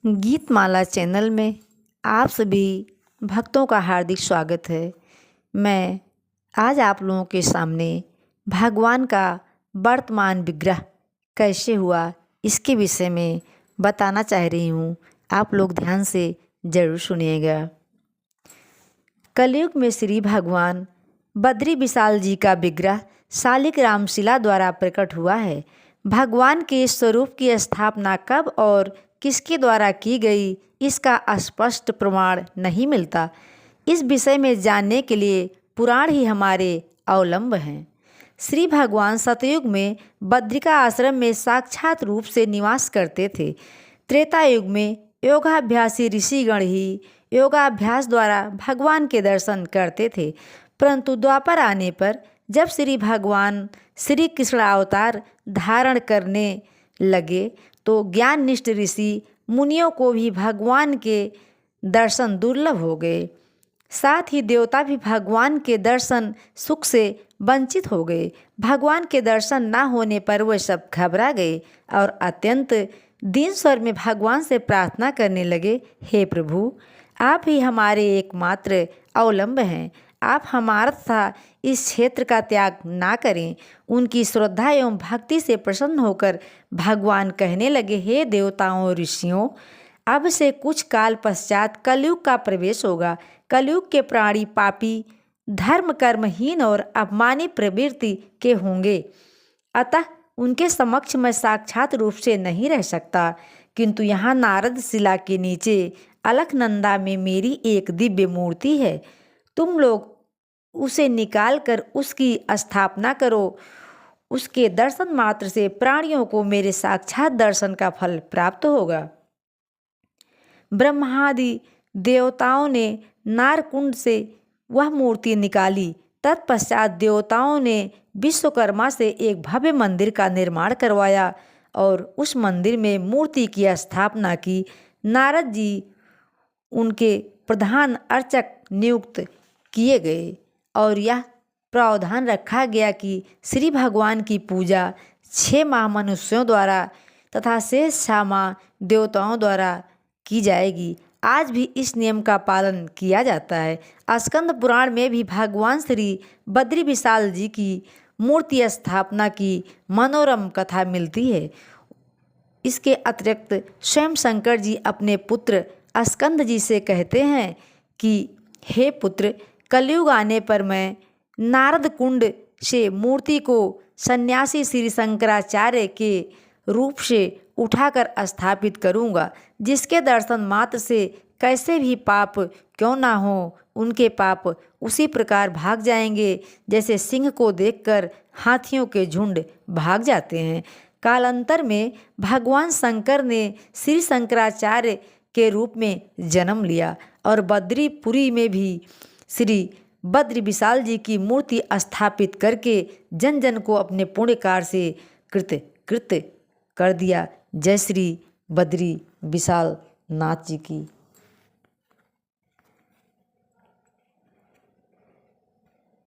Geetmala channel में आप सभी भक्तों का हार्दिक स्वागत है। मैं आज आप लोगों के सामने भगवान का वर्तमान विग्रह कैसे हुआ इसके विषय में बताना चाह रही हूँ। आप लोग ध्यान से ज़रूर सुनिएगा। कलयुग में श्री भगवान बद्री विशाल जी का विग्रह शालिग्राम शिला द्वारा प्रकट हुआ है। भगवान के स्वरूप की स्थापना कब और किसके द्वारा की गई इसका स्पष्ट प्रमाण नहीं मिलता। इस विषय में जानने के लिए पुराण ही हमारे अवलंब हैं। श्री भगवान सतयुग में बद्रिका आश्रम में साक्षात रूप से निवास करते थे। त्रेता युग में योगाभ्यासी ऋषिगण ही योगाभ्यास द्वारा भगवान के दर्शन करते थे, परंतु द्वापर आने पर जब श्री भगवान श्री कृष्ण अवतार धारण करने लगे तो ज्ञाननिष्ठ ऋषि मुनियों को भी भगवान के दर्शन दुर्लभ हो गए। साथ ही देवता भी भगवान के दर्शन सुख से वंचित हो गए। भगवान के दर्शन न होने पर वे सब घबरा गए और अत्यंत दीन स्वर में भगवान से प्रार्थना करने लगे, हे प्रभु, आप ही हमारे एकमात्र अवलंब हैं। आप हमारा तथा इस क्षेत्र का त्याग ना करें। उनकी श्रद्धा एवं भक्ति से प्रसन्न होकर भगवान कहने लगे, हे देवताओं और ऋषियों, अब से कुछ काल पश्चात कलयुग का प्रवेश होगा। कलयुग के प्राणी पापी, धर्म कर्महीन और अपमानी प्रवृत्ति के होंगे। अतः उनके समक्ष मैं साक्षात रूप से नहीं रह सकता, किंतु यहाँ नारद शिला के नीचे अलकनंदा में मेरी एक दिव्य मूर्ति है। तुम लोग उसे निकाल कर उसकी स्थापना करो। उसके दर्शन मात्र से प्राणियों को मेरे साक्षात दर्शन का फल प्राप्त होगा। ब्रह्मादि देवताओं ने नारकुंड से वह मूर्ति निकाली। तत्पश्चात देवताओं ने विश्वकर्मा से एक भव्य मंदिर का निर्माण करवाया और उस मंदिर में मूर्ति की स्थापना की। नारद जी उनके प्रधान अर्चक नियुक्त किए गए और यह प्रावधान रखा गया कि श्री भगवान की पूजा 6 माह मनुष्यों द्वारा तथा शेष 6 माह देवताओं द्वारा की जाएगी। आज भी इस नियम का पालन किया जाता है। स्कंद पुराण में भी भगवान श्री बद्री विशाल जी की मूर्ति स्थापना की मनोरम कथा मिलती है। इसके अतिरिक्त स्वयं शंकर जी अपने पुत्र स्कंद जी से कहते हैं कि हे पुत्र, कलयुग आने पर मैं नारद कुंड से मूर्ति को सन्यासी श्री शंकराचार्य के रूप से उठाकर स्थापित करूंगा, जिसके दर्शन मात्र से कैसे भी पाप क्यों ना हो, उनके पाप उसी प्रकार भाग जाएंगे जैसे सिंह को देखकर हाथियों के झुंड भाग जाते हैं। कालांतर में भगवान शंकर ने श्री शंकराचार्य के रूप में जन्म लिया और बद्रीपुरी में भी श्री बद्री विशाल जी की मूर्ति स्थापित करके जन जन को अपने पुण्य कार्य से कृत कर दिया। जय श्री बद्री विशाल नाथ जी की।